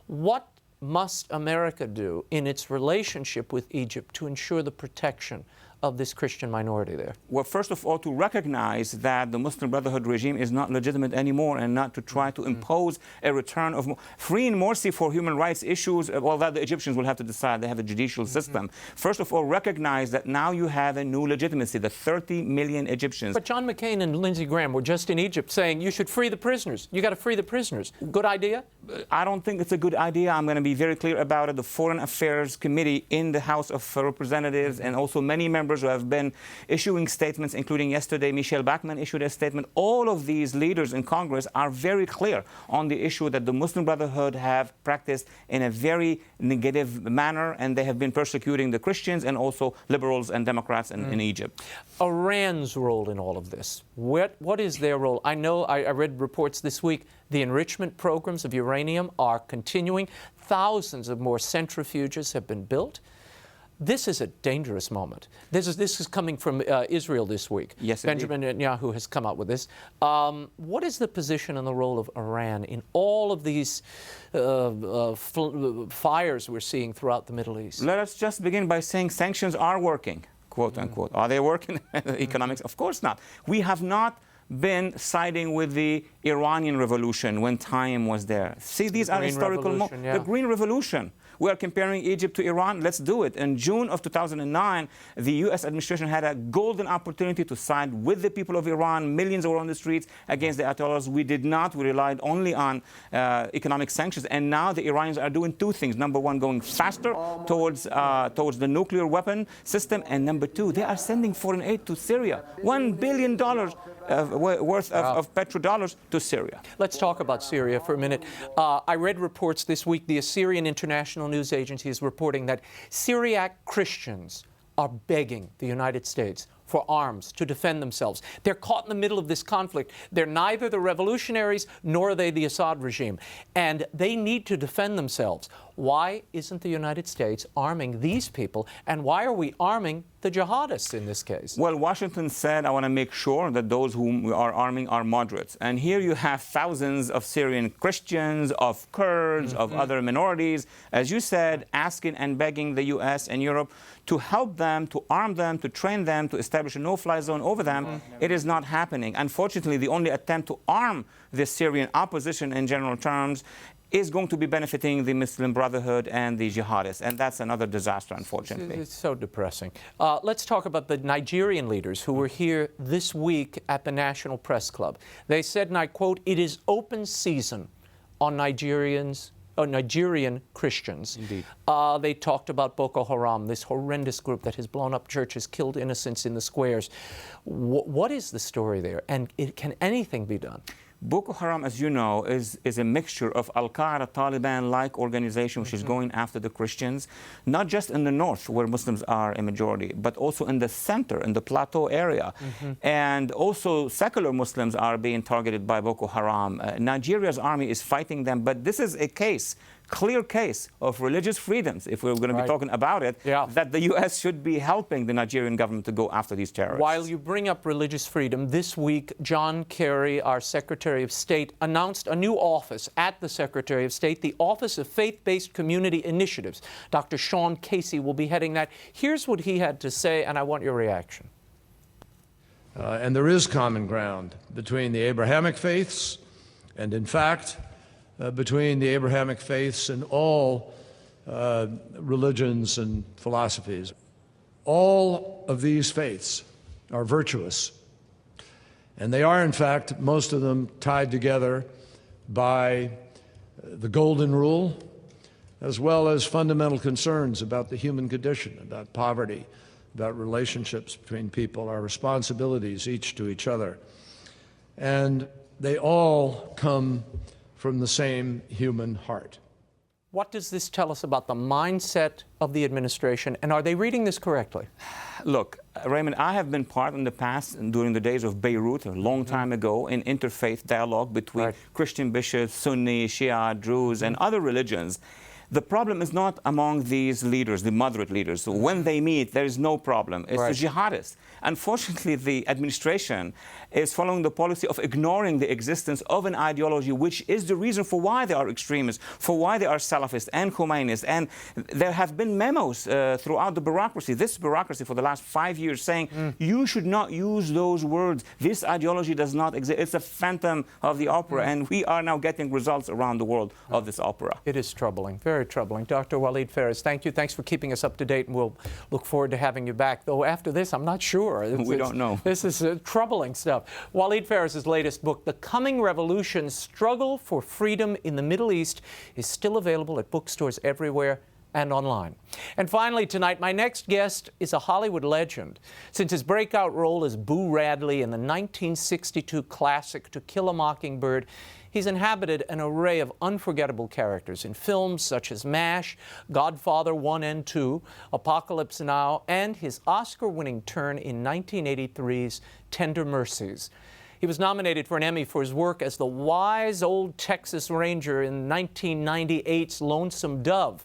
What must America do in its relationship with Egypt to ensure the protection of this Christian minority there? Well, first of all, to recognize that the Muslim Brotherhood regime is not legitimate anymore and not to try to impose a return of free and mercy for human rights issues. Well, that the Egyptians will have to decide. They have a judicial system. First of all, recognize that now you have a new legitimacy, the 30 million Egyptians. But John McCain and Lindsey Graham were just in Egypt saying you should free the prisoners. You got to free the prisoners. Good idea? I don't think it's a good idea. I'm going to be very clear about it. The Foreign Affairs Committee in the House of Representatives and also many members who have been issuing statements, including yesterday, Michelle Bachmann issued a statement. All of these leaders in Congress are very clear on the issue that the Muslim Brotherhood have practiced in a very negative manner, and they have been persecuting the Christians and also liberals and Democrats in Egypt. Iran's role in all of this. What is their role? I know I read reports this week the enrichment programs of uranium are continuing. Thousands of more centrifuges have been built. This is a dangerous moment. This is coming from Israel this week. Yes, Benjamin Netanyahu has come out with this. What is the position and the role of Iran in all of these fires we're seeing throughout the Middle East? Let us just begin by saying sanctions are working, quote unquote. Are they working in economics? Of course not. We have not been siding with the Iranian Revolution when time was there. See, these are historical moments. The Green Revolution. We are comparing Egypt to Iran. Let's do it. In June of 2009, the US administration had a golden opportunity to side with the people of Iran. Millions were on the streets against the Ayatollahs. We did not. We relied only on economic sanctions. And now the Iranians are doing two things. Number one, going faster towards the nuclear weapon system. And number two, they are sending foreign aid to Syria. $1 billion worth of petrodollars to Syria. Let's talk about Syria for a minute. I read reports this week. The Assyrian International News Agency is reporting that Syriac Christians are begging the United States for arms to defend themselves. They're caught in the middle of this conflict. They're neither the revolutionaries nor are they the Assad regime. And they need to defend themselves. Why isn't the United States arming these people? And why are we arming the jihadists in this case? Well, Washington said, I want to make sure that those whom we are arming are moderates. And here you have thousands of Syrian Christians, of Kurds, of other minorities, as you said, asking and begging the US and Europe to help them, to arm them, to train them, to establish a no-fly zone over them. It is not happening. Unfortunately, the only attempt to arm the Syrian opposition in general terms is going to be benefiting the Muslim Brotherhood and the jihadists. And that's another disaster, unfortunately. It's so depressing. Let's talk about the Nigerian leaders who were here this week at the National Press Club. They said, and I quote, "It is open season on Nigerian Christians." Indeed. They talked about Boko Haram, this horrendous group that has blown up churches, killed innocents in the squares. What is the story there? And can anything be done? Boko Haram, as you know, is a mixture of Al-Qaeda, Taliban-like organization, which is going after the Christians, not just in the north, where Muslims are a majority, but also in the center, in the plateau area. And also secular Muslims are being targeted by Boko Haram. Nigeria's army is fighting them, but this is a case, clear case of religious freedoms, if we're going to be talking about it, that the U.S. should be helping the Nigerian government to go after these terrorists. While you bring up religious freedom, this week, John Kerry, our Secretary of State, announced a new office at the Secretary of State, the Office of Faith-Based Community Initiatives. Dr. Sean Casey will be heading that. Here's what he had to say, and I want your reaction. And there is common ground between the Abrahamic faiths, and in fact, between the Abrahamic faiths and all religions and philosophies. All of these faiths are virtuous, and they are, in fact, most of them tied together by the Golden Rule, as well as fundamental concerns about the human condition, about poverty, about relationships between people, our responsibilities each to each other. And they all come from the same human heart. What does this tell us about the mindset of the administration, and are they reading this correctly? Look, Raymond, I have been part in the past, during the days of Beirut, a long time ago, in interfaith dialogue between Christian bishops, Sunni, Shia, Druze, and other religions. The problem is not among these leaders, the moderate leaders. So when they meet, there is no problem. It's the jihadists. Unfortunately, the administration is following the policy of ignoring the existence of an ideology which is the reason for why they are extremists, for why they are Salafists and Khomeinists. And there have been memos throughout the bureaucracy, this bureaucracy for the last 5 years, saying you should not use those words. This ideology does not exist. It's a phantom of the opera, and we are now getting results around the world of this opera. It is troubling, very troubling. Dr. WALID PHARES, thank you. Thanks for keeping us up to date, and we'll look forward to having you back. Though after this, I'm not sure. We don't know. This is troubling stuff. WALID PHARES' latest book, The Coming Revolution: Struggle for Freedom in the Middle East, is still available at bookstores everywhere and online. And finally tonight, my next guest is a Hollywood legend. Since his breakout role as Boo Radley in the 1962 classic To Kill a Mockingbird, he's inhabited an array of unforgettable characters in films such as MASH, Godfather 1 and 2, Apocalypse Now, and his Oscar-winning turn in 1983's Tender Mercies. He was nominated for an Emmy for his work as the wise old Texas Ranger in 1998's Lonesome Dove.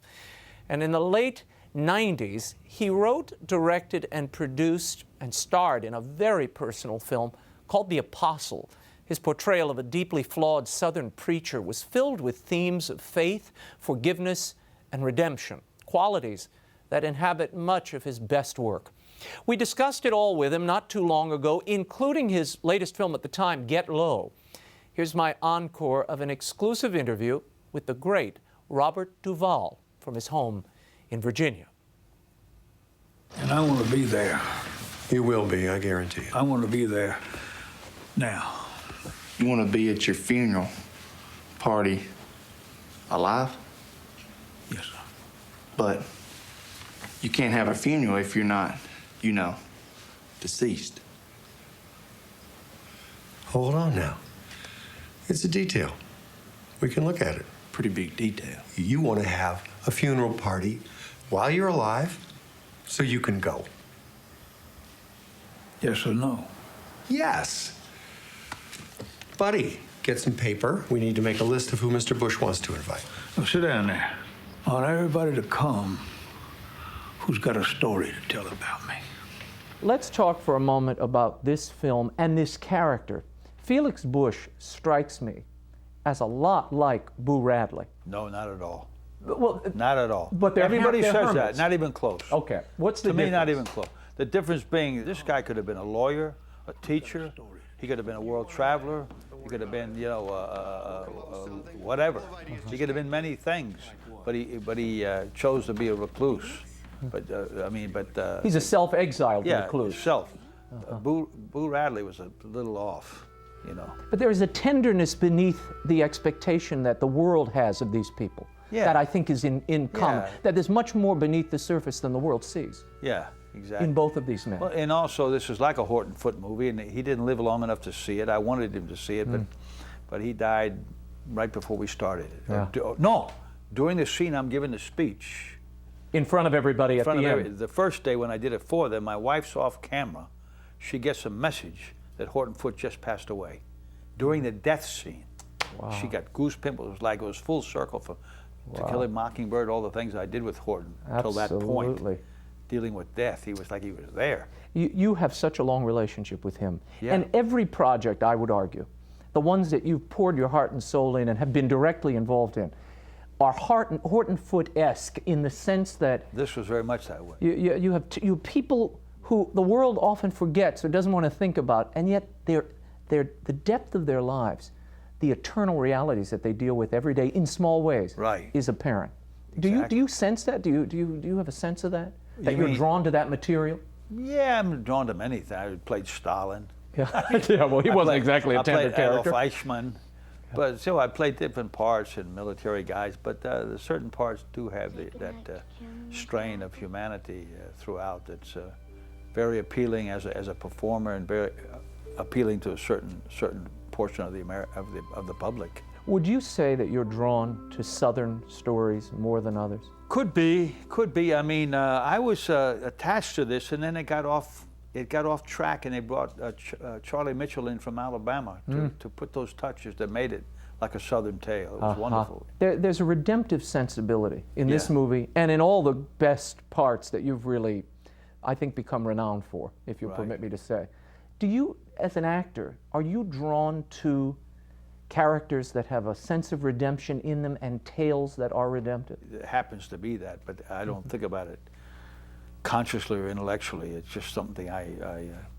And in the late 90s, he wrote, directed, and produced and starred in a very personal film called The Apostle. His portrayal of a deeply flawed Southern preacher was filled with themes of faith, forgiveness, and redemption, qualities that inhabit much of his best work. We discussed it all with him not too long ago, including his latest film at the time, Get Low. Here's my encore of an exclusive interview with the great Robert Duvall from his home in Virginia. And I want to be there. You will be, I guarantee it. I want to be there now. You want to be at your funeral party alive? Yes, sir. But you can't have a funeral if you're not, you know, deceased. Hold on now. It's a detail. We can look at it. Pretty big detail. You want to have a funeral party while you're alive so you can go. Yes or no? Yes. Buddy, get some paper. We need to make a list of who Mr. Bush wants to invite. Now sit down there. I want everybody to come who's got a story to tell about me. Let's talk for a moment about this film and this character. Felix Bush strikes me as a lot like Boo Radley. No, not at all. Well, Not at all. But everybody they're says hermits. that. Not even close. Okay. What's the To me, difference? not even close. The difference being, this guy could have been a lawyer, a teacher. He could have been a world traveler. He could have been, you know, whatever. He could have been many things. But he chose to be a recluse. But He's a self-exiled yeah, recluse. self. Boo Radley was a little off, you know. But there is a tenderness beneath the expectation that the world has of these people. Yeah. That I think is in common. Yeah. That there's much more beneath the surface than the world sees Yeah, exactly. in both of these men. Well, and also, this is like a Horton Foote movie, and he didn't live long enough to see it. I wanted him to see it, but he died right before we started it. Yeah. No, during the scene I'm giving the speech. In front of everybody at the end. The first day when I did it for them, my wife's off camera. She gets a message that Horton Foote just passed away. During the death scene, she got goose pimples. It was like it was full circle for To Kill a Mockingbird, all the things I did with Horton until that point. Absolutely. Dealing with death, he was like he was there. You have such a long relationship with him. Yeah. And every project, I would argue, the ones that you've poured your heart and soul in and have been directly involved in, are Horton Foote-esque in the sense that This was very much that way. you have people who the world often forgets or doesn't want to think about, and yet the depth of their lives, the eternal realities that they deal with every day in small ways, Right. is apparent. Exactly. Do you sense that? Do you have a sense of that? That You you're mean- drawn to that material? Yeah, I'm drawn to many things. I played Stalin. Yeah, yeah. Well, he wasn't exactly a tender I played Adolf character. Eichmann. But still, I played different parts in military guys, but the certain parts do have that strain of humanity throughout. It's very appealing as a performer, and very appealing to a certain portion of the public. Would you say that you're drawn to Southern stories more than others? Could be. I mean, I was attached to this, and then it got off track, and they brought Charlie Mitchell in from Alabama to put those touches that made it like a Southern tale. It was wonderful. There's a redemptive sensibility in this movie, and in all the best parts that you've really, I think, become renowned for, if you permit me to say. Do you, as an actor, are you drawn to characters that have a sense of redemption in them and tales that are redemptive? It happens to be that, but I don't think about it consciously or intellectually. It's just something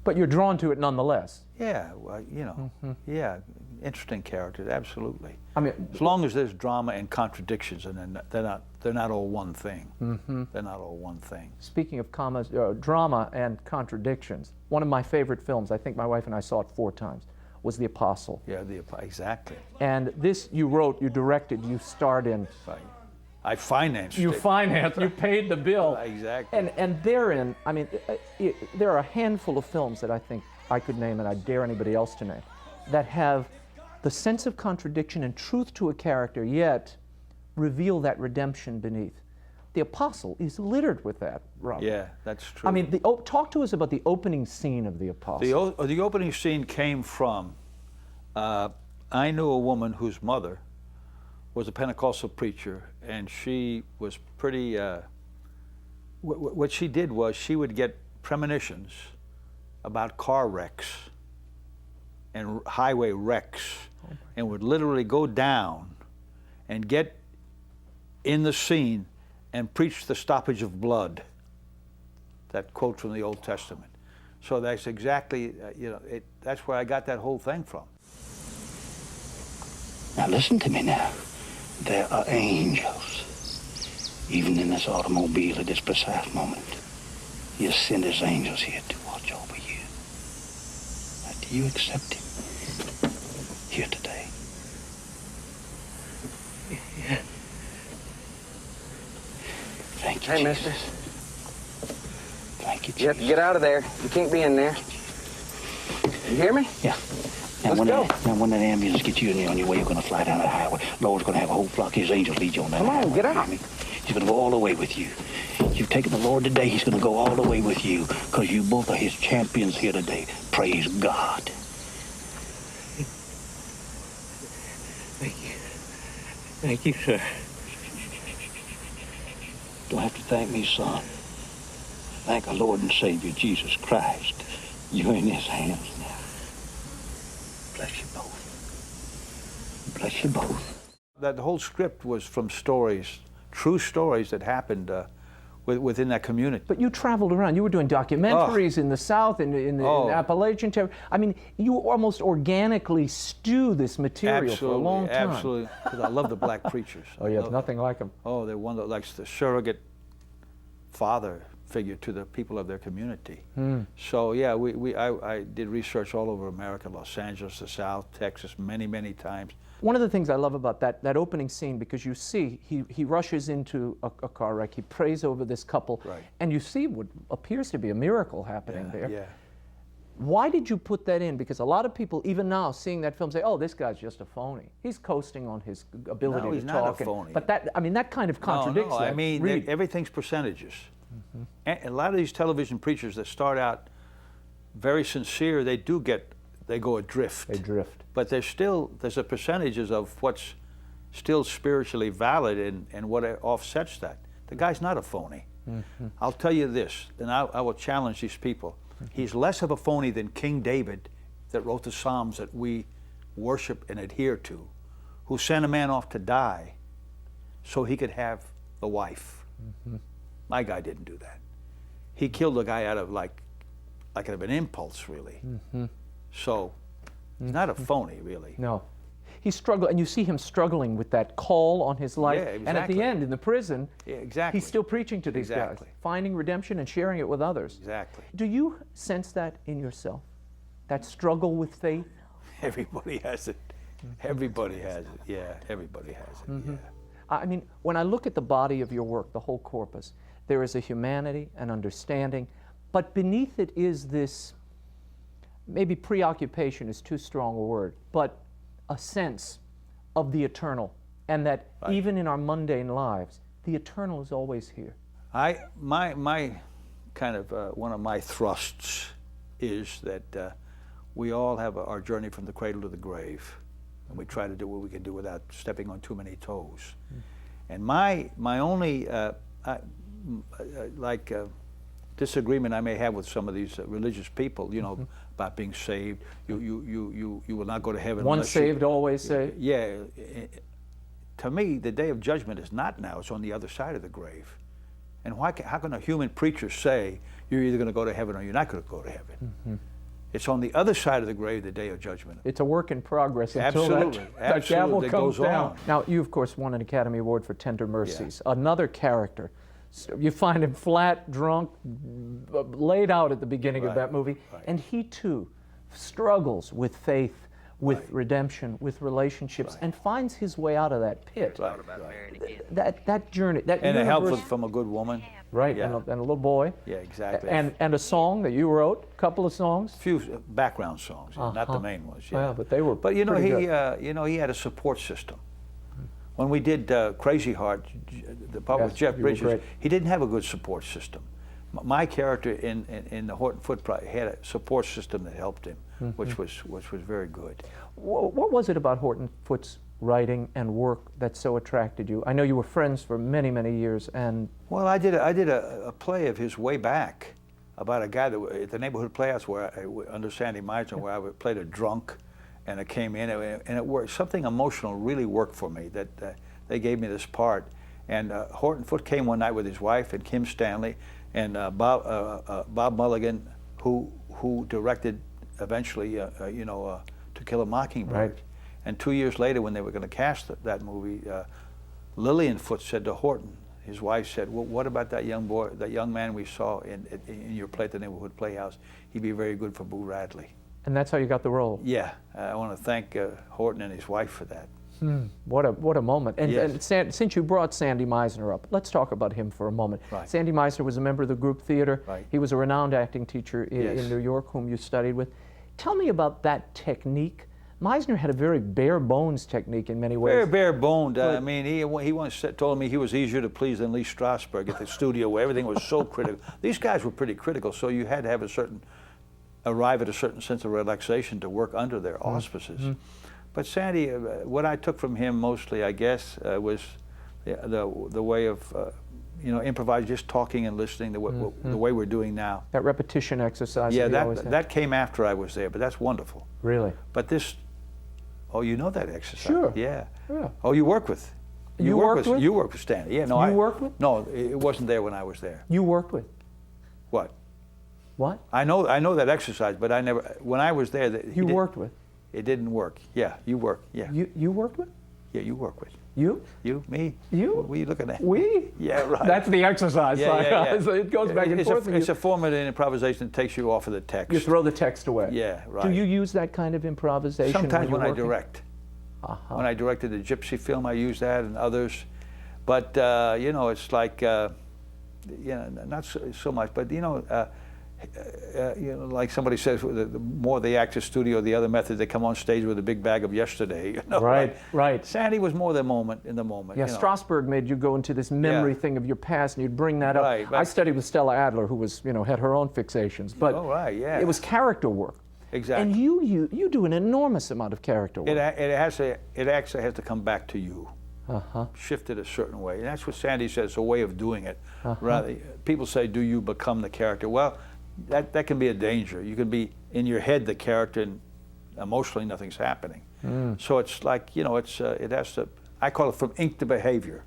But you're drawn to it nonetheless. Yeah, well, you know, yeah, interesting characters, absolutely. I mean, as long as there's drama and contradictions, and they're not all one thing. They're not all one thing. Speaking of drama and contradictions, one of my favorite films, I think my wife and I saw it 4 times, was The Apostle. Yeah, exactly. And this you wrote, you directed, you starred in. Right. I financed it. You financed, you paid the bill. Exactly. And therein, I mean, there are a handful of films that I think I could name, and I dare anybody else to name, that have the sense of contradiction and truth to a character, yet reveal that redemption beneath. The Apostle is littered with that, Robert. Yeah, that's true. I mean, talk to us about the opening scene of The Apostle. The opening scene came from, I knew a woman whose mother was a Pentecostal preacher, and she was pretty, what she did was she would get premonitions about car wrecks and highway wrecks, and would literally go down and get in the scene and preach the stoppage of blood. That quote from the Old Testament. So that's exactly, that's where I got that whole thing from. Now listen to me now. There are angels, even in this automobile at this precise moment. He has sent his angels here to watch over you. Now, do you accept him here today? Yeah. Thank you, Hey, Jesus. mister. Thank you, Jesus. You have to get out of there. You can't be in there. You hear me? Yeah. Now, when that ambulance gets you on your way, you're going to fly down that highway. Lord's going to have a whole flock of his angels lead you on that highway. Come on, get out. He's going to go all the way with you. You've taken the Lord today. He's going to go all the way with you, because you both are his champions here today. Praise God. Thank you. Thank you, sir. Don't have to thank me, son. Thank our Lord and Savior, Jesus Christ. You're in his hands now. Bless you both. Bless you both. That whole script was from stories, true stories that happened within that community. But you traveled around. You were doing documentaries in the South, in the Appalachian Territory. I mean, you almost organically stew this material for a long time. Absolutely, because I love the black preachers. Oh, yeah, nothing like them. Oh, they're one that likes the surrogate father figure to the people of their community. So yeah, I did research all over America, Los Angeles, the South, Texas, many times. One of the things I love about that opening scene, because you see he rushes into a car wreck, he prays over this couple, and you see what appears to be a miracle happening there. Yeah. Why did you put that in? Because a lot of people, even now, seeing that film, say, "Oh, this guy's just a phony. He's coasting on his ability to talk." No, he's not a phony. But that kind of contradicts that. I mean, everything's percentages. And a lot of these television preachers that start out very sincere, they go adrift. They drift. But there's a percentages of what's still spiritually valid and what offsets that. The guy's not a phony. I'll tell you this, and I will challenge these people. He's less of a phony than King David, that wrote the Psalms that we worship and adhere to, who sent a man off to die so he could have the wife. My guy didn't do that. He killed a guy out of like out of an impulse, really. So he's not a phony, really. No. He struggled, and you see him struggling with that call on his life. Yeah, exactly. And at the end, in the prison, exactly. he's still preaching to these guys, finding redemption and sharing it with others. Exactly. Do you sense that in yourself? That struggle with faith? Everybody has it. Everybody has it. Yeah, everybody has it. Yeah. I mean, when I look at the body of your work, the whole corpus, there is a humanity, an understanding, but beneath it is this, maybe preoccupation is too strong a word, but a sense of the eternal, and that even in our mundane lives, the eternal is always here. My kind of, one of my thrusts is that we all have our journey from the cradle to the grave, and we try to do what we can do without stepping on too many toes. And my only disagreement I may have with some of these religious people, you know, about being saved. You will not go to heaven. Once saved, always saved. Yeah. To me, the day of judgment is not now. It's on the other side of the grave. And how can a human preacher say you're either going to go to heaven or you're not going to go to heaven? It's on the other side of the grave, the day of judgment. It's a work in progress until that gavel comes down. Now, you, of course, won an Academy Award for Tender Mercies. Yeah. Another character. You find him flat, drunk, laid out at the beginning of that movie. And he, too, struggles with faith, with redemption, with relationships, and finds his way out of that pit. That journey. And a help from a good woman. Right, and a little boy. Yeah, exactly. And a song that you wrote, a couple of songs. A few background songs, not the main ones. Yeah, well, but they were. But you know, he had a support system. When we did Crazy Heart, the part with Jeff Bridges, he didn't have a good support system. My character in the Horton Foote had a support system that helped him, which was very good. What was it about Horton Foote's writing and work that so attracted you? I know you were friends for many, many years, and well, I did a play of his way back about a guy that at the neighborhood playhouse where under Sandy Meisner, where I played a drunk, and it came in and it worked. Something emotional really worked for me that they gave me this part. And Horton Foote came one night with his wife and Kim Stanley and Bob Mulligan, who directed eventually, To Kill a Mockingbird. Right. And 2 years later, when they were going to cast that movie, Lillian Foote said to Horton, his wife said, "Well, what about that young boy, that young man we saw in your play at the neighborhood playhouse? He'd be very good for Boo Radley." And that's how you got the role. Yeah, I want to thank Horton and his wife for that. What a moment. And since you brought Sandy Meisner up, let's talk about him for a moment. Right. Sandy Meisner was a member of the group theater. Right. He was a renowned acting teacher in New York, whom you studied with. Tell me about that technique. Meisner had a very bare bones technique in many ways. Very bare boned. I mean, he once told me he was easier to please than Lee Strasberg at the studio, where everything was so critical. These guys were pretty critical, so you had to have arrive at a certain sense of relaxation to work under their auspices. But Sandy, what I took from him mostly, I guess, was the way of improvise, just talking and listening, the way we're doing now. That repetition exercise. Yeah, that came after I was there, but that's wonderful. Really? But this, you know that exercise? Sure. Yeah. Yeah. Oh, you work with? You worked with? You worked with Stanley. Yeah. No. You worked with? No, it wasn't there when I was there. You worked with? What? What? I know that exercise, but I never. When I was there, you worked with? It didn't work. Yeah, you work. Yeah. You worked with? Yeah, you work with. You? You? Me? You? What are you looking at? We? Yeah, right. That's the exercise. Yeah. It goes back and forth. It's a form of improvisation that takes you off of the text. You throw the text away. Yeah, right. Do you use that kind of improvisation? Sometimes when I direct. When I directed the Gypsy film, I used that, and others. But it's like, not so much. But like somebody says, the more they act as studio, the other method, they come on stage with a big bag of yesterday. Right. Sandy was more in the moment. Yeah, Strasberg made you go into this memory thing of your past, and you'd bring that up. Right. I studied with Stella Adler, who was, had her own fixations, but it was character work. Exactly. And you do an enormous amount of character work. It actually has to come back to you. Shift it a certain way, and that's what Sandy said. It's a way of doing it. Rather, people say, "Do you become the character?" Well, that can be a danger. You can be in your head the character, and emotionally nothing's happening. So it's like it has to. I call it from ink to behavior.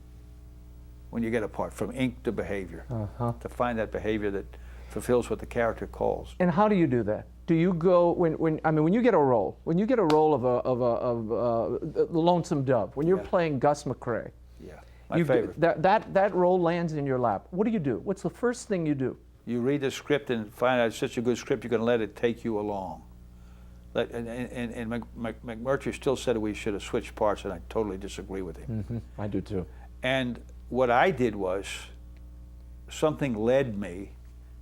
When you get a part, from ink to behavior, to find that behavior that fulfills what the character calls. And how do you do that? Do you go when you get a role? When you get a role of the Lonesome Dove, when you're playing Gus McCrae, my favorite. That role lands in your lap. What do? What's the first thing you do? You read the script and find out it's such a good script, you're going to let it take you along. And McMurtry still said we should have switched parts, and I totally disagree with him. I do too. And what I did was, something led me,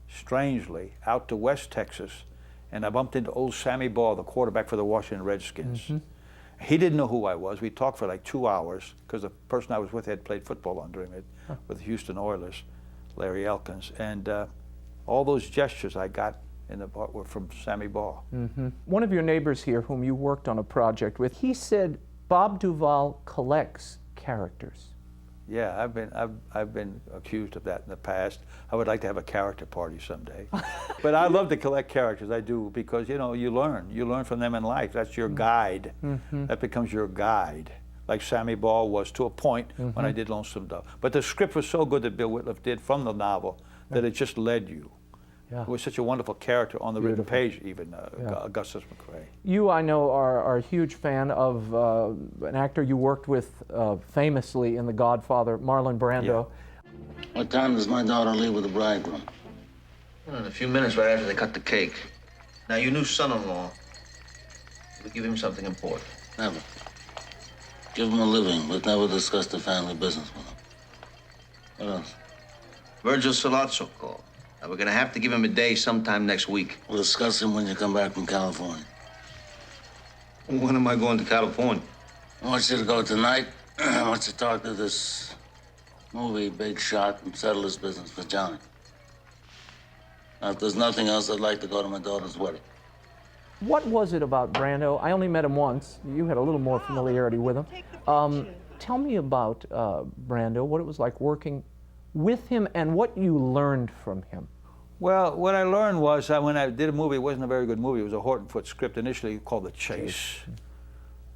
strangely, out to West Texas, and I bumped into old Sammy Baugh, the quarterback for the Washington Redskins. He didn't know who I was. We talked for like 2 hours, because the person I was with had played football under him with the Houston Oilers, Larry Elkins. And all those gestures I got in the part were from Sammy Baugh. One of your neighbors here, whom you worked on a project with, he said Bob Duvall collects characters. Yeah, I've been accused of that in the past. I would like to have a character party someday. But I love to collect characters, I do, because you know, you learn from them in life. That's your guide. That becomes your guide, like Sammy Baugh was to a point when I did Lonesome Dove. But the script was so good that Bill Whitloff did from the novel that it just led you. It was such a wonderful character on the written page, even Augustus McCrae. You, I know, are a huge fan of an actor you worked with famously in The Godfather, Marlon Brando. What time does my daughter leave with the bridegroom? In a few minutes, right after they cut the cake. Now, your new son-in-law, we give him something important. Never. Give him a living, but never discuss the family business with him. What else? Virgil Sollozzo called. Now, we're gonna have to give him a day sometime next week. We'll discuss him when you come back from California. When am I going to California? I want you to go tonight. I want you to talk to this movie big shot and settle his business with Johnny. Now, if there's nothing else, I'd like to go to my daughter's wedding. What was it about Brando? I only met him once. You had a little more familiarity with him. Tell me about Brando, what it was like working with him and what you learned from him. Well, what I learned was when I did a movie, it wasn't a very good movie. It was a Horton Foote script, initially called The Chase.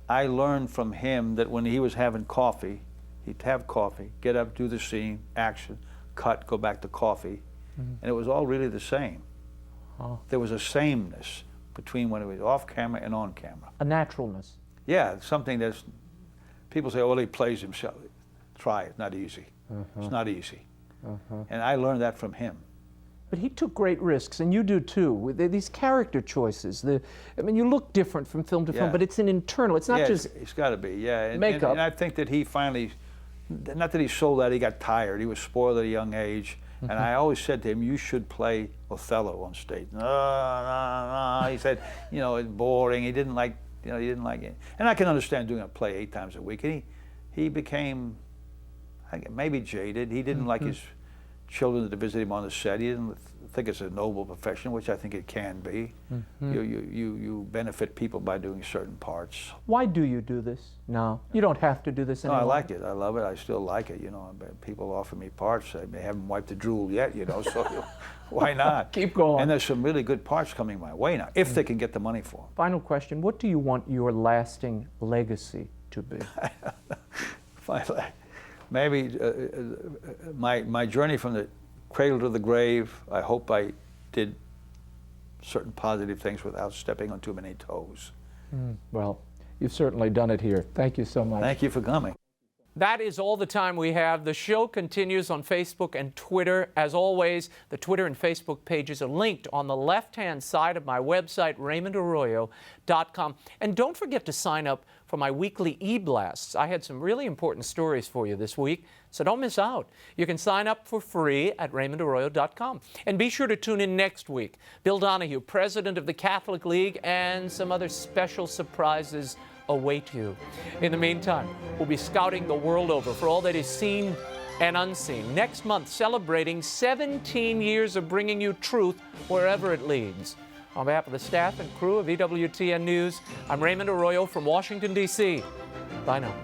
I learned from him that when he was having coffee, he'd have coffee, get up, do the scene, action, cut, go back to coffee, and it was all really the same. There was a sameness between when it was off camera and on camera. A naturalness. Yeah, something that's, people say, oh, he plays himself. Try it, not easy. It's not easy. And I learned that from him. But he took great risks, and you do too, with these character choices. I mean, you look different from film to film, but it's an internal, it's not just it's got to be, makeup. And I think that he finally, not that he sold that, he got tired. He was spoiled at a young age. And I always said to him, you should play Othello on stage. No. He said, you know, it's boring. He didn't like, you know, he didn't like it. And I can understand doing a play 8 times a week. And he became, maybe jaded. He didn't like his children to visit him on the set. He didn't think it's a noble profession, which I think it can be. You benefit people by doing certain parts. Why do you do this now? You don't have to do this anymore. No, I like it. I love it. I still like it. You know, people offer me parts. They haven't wiped the drool yet, you know, so why not? Keep going. And there's some really good parts coming my way now, if they can get the money for them. Final question. What do you want your lasting legacy to be? Maybe my journey from the cradle to the grave, I hope I did certain positive things without stepping on too many toes. Well, you've certainly done it here. Thank you so much. Thank you for coming. That is all the time we have. The show continues on Facebook and Twitter. As always, the Twitter and Facebook pages are linked on the left-hand side of my website, RaymondArroyo.com. And don't forget to sign up for my weekly e-blasts. I had some really important stories for you this week, so don't miss out. You can sign up for free at RaymondArroyo.com. And be sure to tune in next week. Bill Donahue, president of the Catholic League, and some other special surprises await you. In the meantime, we'll be scouting the world over for all that is seen and unseen. Next month, celebrating 17 years of bringing you truth wherever it leads. On behalf of the staff and crew of EWTN News, I'm Raymond Arroyo from Washington, D.C. Bye now.